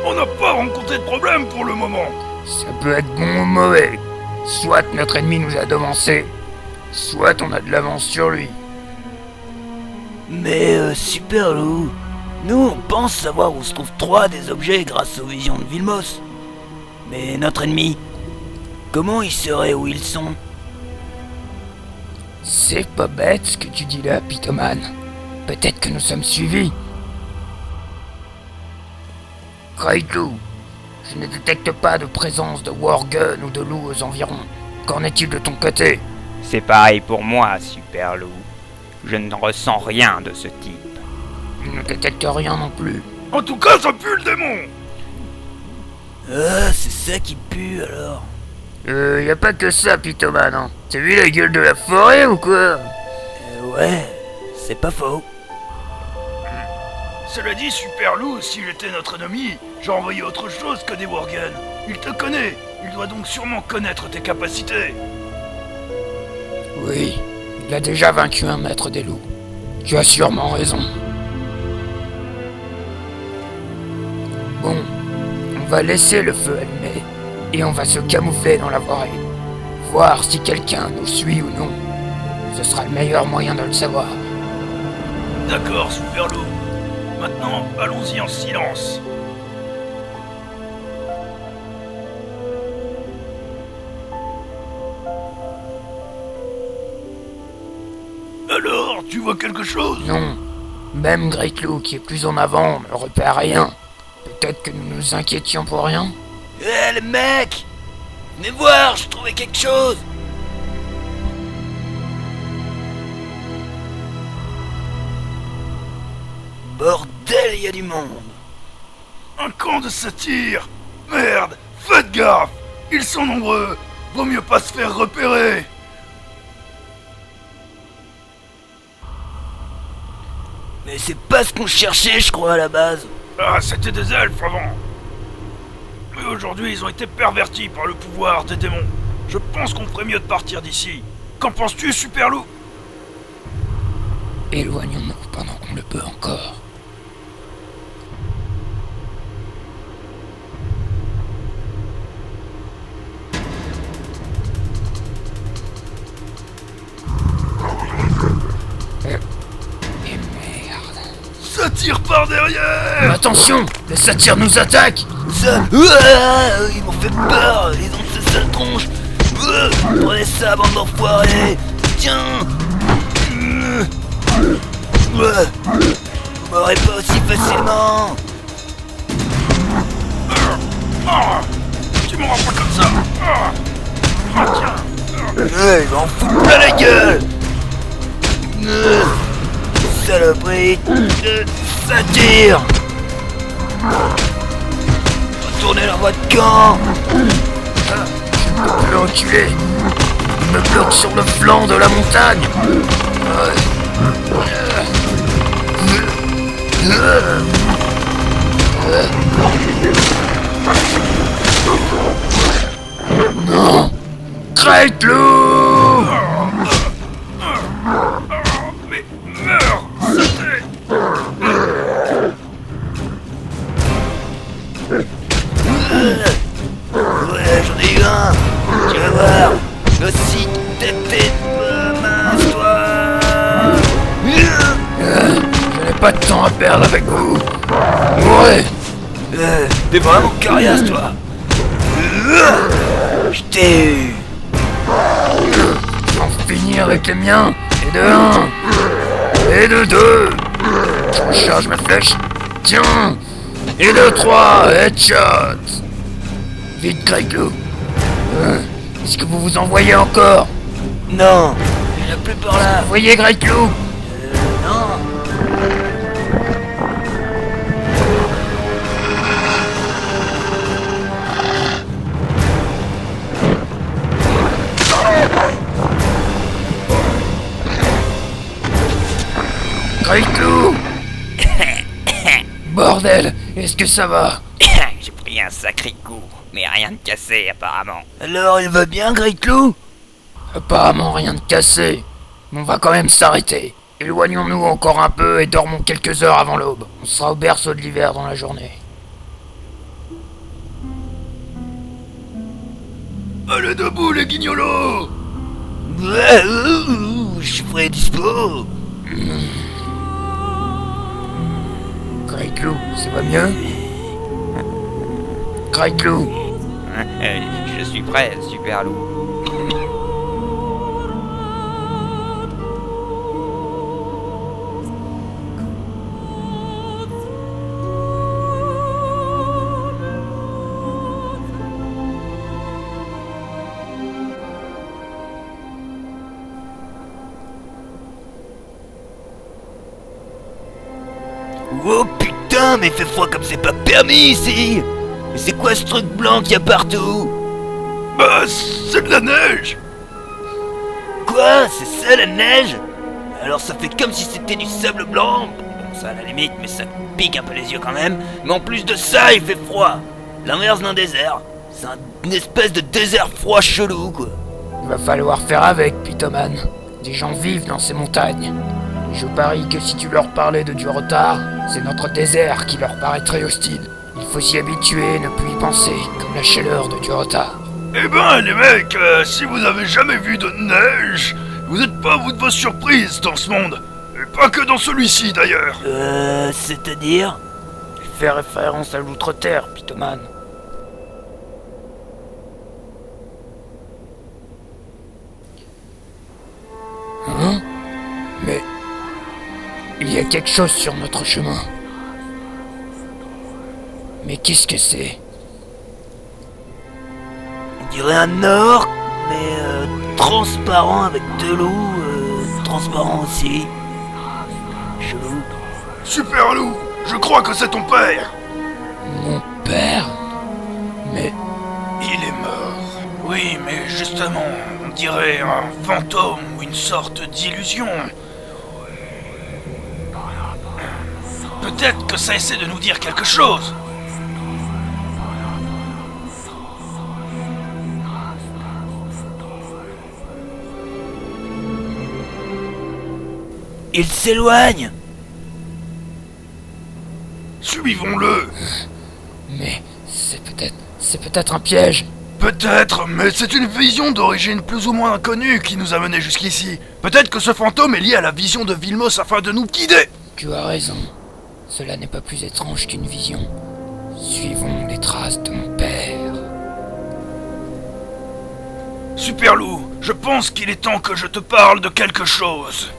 On n'a pas rencontré de problème pour le moment. Ça peut être bon ou mauvais. Soit notre ennemi nous a devancés, soit on a de l'avance sur lui. Mais Super Loup, nous on pense savoir où se trouvent 3 des objets grâce aux visions de Vilmos. Mais notre ennemi, comment il saurait où ils sont? C'est pas bête ce que tu dis là, Pitoman. Peut-être que nous sommes suivis. Greatlou, je ne détecte pas de présence de Worgen ou de loups aux environs. Qu'en est-il de ton côté? C'est pareil pour moi, Super Loup. Je ne ressens rien de ce type. Je ne détecte rien non plus. En tout cas, ça pue le démon. Ah, c'est ça qui pue alors. Y a pas que ça, Pitoman, hein. T'as vu la gueule de la forêt ou quoi? Ouais, c'est pas faux. Cela dit, Super Loup, s'il était notre ennemi, j'aurais envoyé autre chose que des Worgen. Il te connaît, il doit donc sûrement connaître tes capacités. Oui, il a déjà vaincu un maître des loups. Tu as sûrement raison. Bon, on va laisser le feu allumé et on va se camoufler dans la forêt. Voir si quelqu'un nous suit ou non. Ce sera le meilleur moyen de le savoir. D'accord, Super Loup. Maintenant, allons-y en silence. Alors, tu vois quelque chose? Non, même Greatlou qui est plus en avant ne repère rien. Peut-être que nous nous inquiétions pour rien. Eh les mecs, venez voir, j'ai trouvé quelque chose. Bordel, il y a du monde. Un camp de satyres. Merde, faites gaffe. Ils sont nombreux. Vaut mieux pas se faire repérer. Mais c'est pas ce qu'on cherchait, je crois, à la base. Ah, c'était des elfes avant. Mais aujourd'hui, ils ont été pervertis par le pouvoir des démons. Je pense qu'on ferait mieux de partir d'ici. Qu'en penses-tu, Super Loup? Éloignons-nous pendant qu'on le peut encore. Et merde. Ça tire par derrière. Attention, les satyres nous attaquent. Ça... Ouah, ils m'ont fait peur, ils ont de ces sales tronches. Prenez ça, bande d'enfoirés. Tiens. Vous m'aurez pas aussi facilement. Tu m'auras pas comme ça. Tiens. Il va en foutre plein la gueule. Saloperie. Ça tire. Retournez leur voie de camp. Je peux plus reculer. Il me bloque sur le flanc de la montagne. Non, Greatlou! Mais meurs, saleté. Ouais, j'en ai eu un. Tu vas voir. Aussi tête mince, toi. Je n'ai pas de temps à perdre avec vous. Mourez. T'es vraiment coriace, toi. Je t'ai eu. En finir avec les miens. Et de 1. Et de 2. Je recharge ma flèche. Tiens. Et de 3. Headshot. Vite, Greyclaw. Est-ce que vous vous envoyez encore? Non, il n'y en a plus par là. Vous voyez, Greyclaw? Non. Greyclaw. Bordel, est-ce que ça va? J'ai pris un sacré coup, mais rien de cassé apparemment. Alors, il va bien, Greyclaw? Apparemment rien de cassé. On va quand même s'arrêter. Éloignons-nous encore un peu et dormons quelques heures avant l'aube. On sera au berceau de l'hiver dans la journée. Allez debout, les guignolos! Je suis prêt et dispo. Greyclaw, ça va mieux? Greyclaw. Je suis prêt, Super Loup. Oh putain, mais il fait froid comme c'est pas permis ici. Mais c'est quoi ce truc blanc qu'il y a partout? Bah, c'est de la neige! Quoi? C'est ça la neige? Alors ça fait comme si c'était du sable blanc. Bon, ça à la limite, mais ça pique un peu les yeux quand même. Mais en plus de ça, il fait froid. L'inverse d'un désert. C'est une espèce de désert froid chelou, quoi. Il va falloir faire avec, Pitoman. Des gens vivent dans ces montagnes. Je parie que si tu leur parlais de du retard, c'est notre désert qui leur paraîtrait hostile. Il faut s'y habituer, ne plus y penser, comme la chaleur de du retard. Eh ben, les mecs, si vous avez jamais vu de neige, vous êtes pas à bout de vos surprises dans ce monde. Et pas que dans celui-ci, d'ailleurs. C'est-à-dire? Il fait référence à l'outre-terre, Pitoman. Hein? Mais... il y a quelque chose sur notre chemin. Mais qu'est-ce que c'est? On dirait un orque, mais transparent avec de l'eau, transparent aussi. Chelou. Super Loup, je crois que c'est ton père. Mon père? Mais... Il est mort. Oui, mais justement, on dirait un fantôme ou une sorte d'illusion. Peut-être que ça essaie de nous dire quelque chose. Il s'éloigne. Suivons-le. mais... c'est peut-être un piège. Peut-être, mais c'est une vision d'origine plus ou moins inconnue qui nous a menés jusqu'ici. Peut-être que ce fantôme est lié à la vision de Vilmos afin de nous guider. Tu as raison. Cela n'est pas plus étrange qu'une vision. Suivons les traces de mon père. Super Loup, je pense qu'il est temps que je te parle de quelque chose.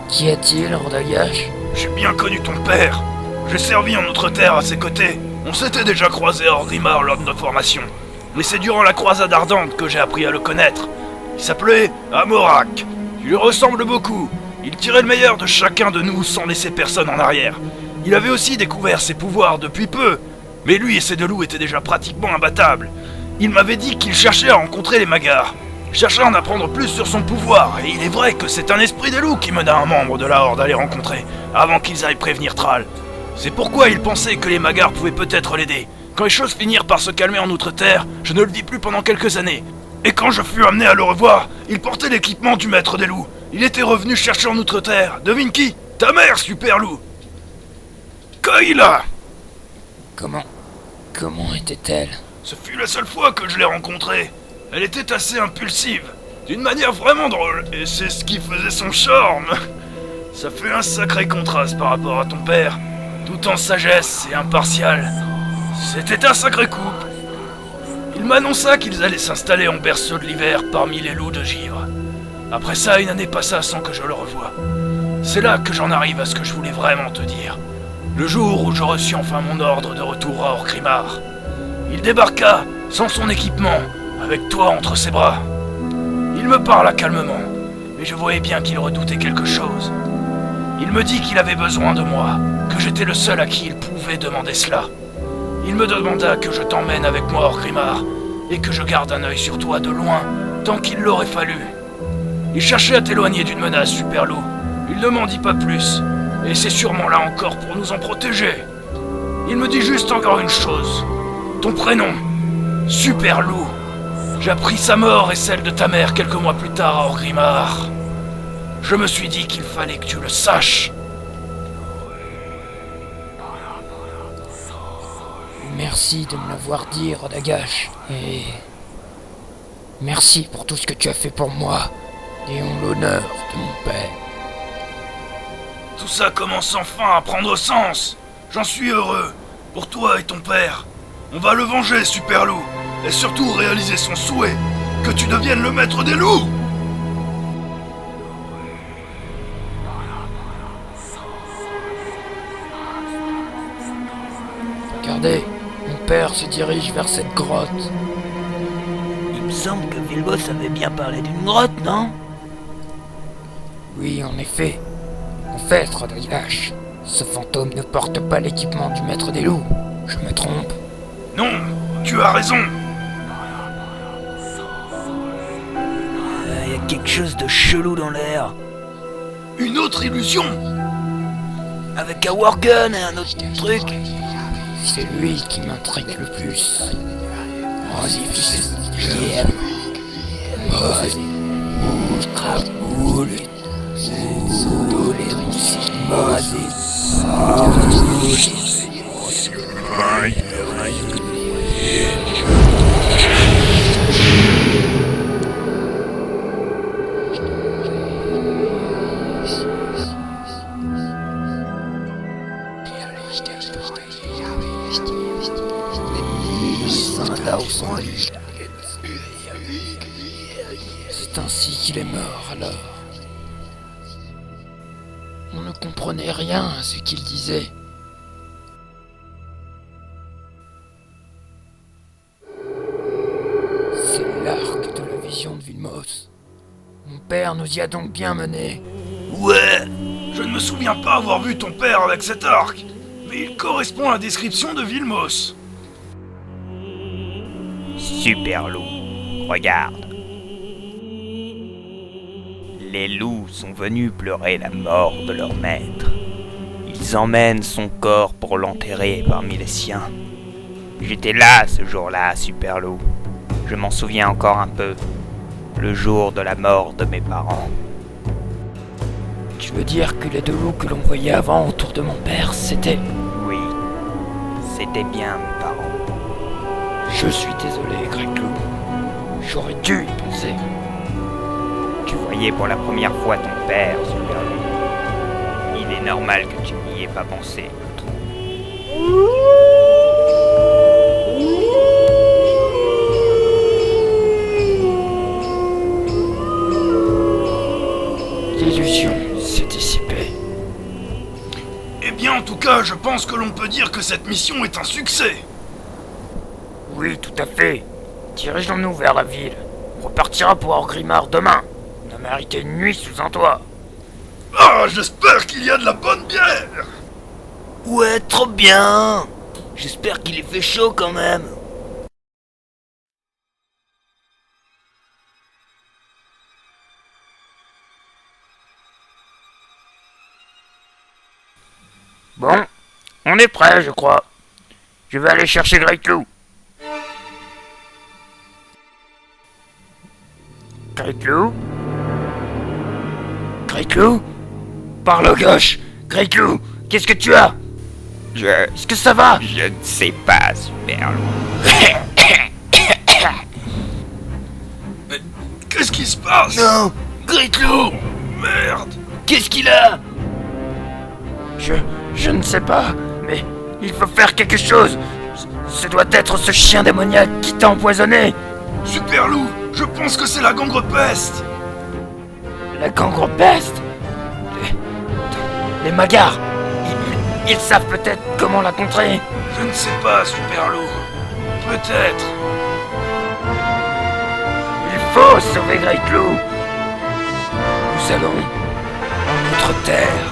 Qu'y a-t-il, Rodagash? J'ai bien connu ton père. J'ai servi en Outre-Terre à ses côtés. On s'était déjà croisés à Orgrimmar lors de notre formation. Mais c'est durant la croisade ardente que j'ai appris à le connaître. Il s'appelait Amorak. Il lui ressemble beaucoup. Il tirait le meilleur de chacun de nous sans laisser personne en arrière. Il avait aussi découvert ses pouvoirs depuis peu. Mais lui et ses deux loups étaient déjà pratiquement imbattables. Il m'avait dit qu'il cherchait à rencontrer les Magars. Cherchait à en apprendre plus sur son pouvoir, et il est vrai que c'est un esprit des loups qui mena un membre de la Horde à les rencontrer, avant qu'ils aillent prévenir Thrall. C'est pourquoi il pensait que les Magars pouvaient peut-être l'aider. Quand les choses finirent par se calmer en Outre-Terre, je ne le vis plus pendant quelques années. Et quand je fus amené à le revoir, il portait l'équipement du maître des loups. Il était revenu chercher en Outre-Terre. Devine qui? Ta mère, Super Loup. Kayla. Comment était-elle? Ce fut la seule fois que je l'ai rencontrée. Elle était assez impulsive, d'une manière vraiment drôle, et c'est ce qui faisait son charme. Ça fait un sacré contraste par rapport à ton père, tout en sagesse et impartial. C'était un sacré couple. Il m'annonça qu'ils allaient s'installer en berceau de l'hiver parmi les loups de givre. Après ça, une année passa sans que je le revoie. C'est là que j'en arrive à ce que je voulais vraiment te dire. Le jour où je reçus enfin mon ordre de retour à Orgrimmar, il débarqua, sans son équipement, avec toi entre ses bras. Il me parla calmement, mais je voyais bien qu'il redoutait quelque chose. Il me dit qu'il avait besoin de moi, que j'étais le seul à qui il pouvait demander cela. Il me demanda que je t'emmène avec moi à Orgrimmar, et que je garde un œil sur toi de loin, tant qu'il l'aurait fallu. Il cherchait à t'éloigner d'une menace, Superloup. Il ne m'en dit pas plus, et c'est sûrement là encore pour nous en protéger. Il me dit juste encore une chose. Ton prénom, Superloup. J'appris sa mort et celle de ta mère quelques mois plus tard à Orgrimmar. Je me suis dit qu'il fallait que tu le saches. Merci de me l'avoir dit, Rodagash. Et... merci pour tout ce que tu as fait pour moi. Et en l'honneur de mon père. Tout ça commence enfin à prendre sens. J'en suis heureux. Pour toi et ton père. On va le venger, Superloup. Et surtout réaliser son souhait. Que tu deviennes le maître des loups. Regardez, mon père se dirige vers cette grotte. Il me semble que Vilmos avait bien parlé d'une grotte, non? Oui, en effet. En fait, Rodagash, ce fantôme ne porte pas l'équipement du maître des loups. Je me trompe? Non, tu as raison. Il y a quelque chose de chelou dans l'air. Une autre illusion. Avec un Worgen et un autre truc. C'est lui qui m'intrigue le plus. C'est ainsi qu'il est mort alors. On ne comprenait rien à ce qu'il disait. C'est l'arc de la vision de Vilmos. Mon père nous y a donc bien menés. Ouais. Je ne me souviens pas avoir vu ton père avec cet arc. Mais il correspond à la description de Vilmos. Superloup, regarde. Les loups sont venus pleurer la mort de leur maître. Ils emmènent son corps pour l'enterrer parmi les siens. J'étais là ce jour-là, Superloup. Je m'en souviens encore un peu. Le jour de la mort de mes parents. Tu veux dire que les deux loups que l'on voyait avant autour de mon père, c'était... Oui, c'était bien mes parents. Je suis désolé, Greg-Loup. J'aurais dû y penser. Tu voyais pour la première fois ton père, Superloup. Il est normal que tu n'y aies pas pensé, je trouve. L'illusion s'est dissipée. Eh bien, en tout cas, je pense que l'on peut dire que cette mission est un succès. Oui, tout à fait. Dirigeons-nous vers la ville. On repartira pour Orgrimmar demain. On a mérité une nuit sous un toit. Ah, j'espère qu'il y a de la bonne bière. Ouais, trop bien. J'espère qu'il est fait chaud quand même. Bon, on est prêt, je crois. Je vais aller chercher Greg-Loup. Greg-Loup? Greg-Loup? Par le gauche! Greg-Loup, qu'est-ce que tu as? Est-ce que ça va? Je ne sais pas, Superloup. Qu'est-ce qui se passe? Non, Greg-Loup, Merde. qu'est-ce qu'il a? Je ne sais pas, mais il faut faire quelque chose. Ce doit être ce chien démoniaque qui t'a empoisonné. Super Loup, je pense que c'est la gangrepeste. La gangrepeste. Les Magars. Ils savent peut-être comment la contrer. Je ne sais pas, Super Loup. Peut-être. Il faut sauver Great Lou. Nous allons en notre terre.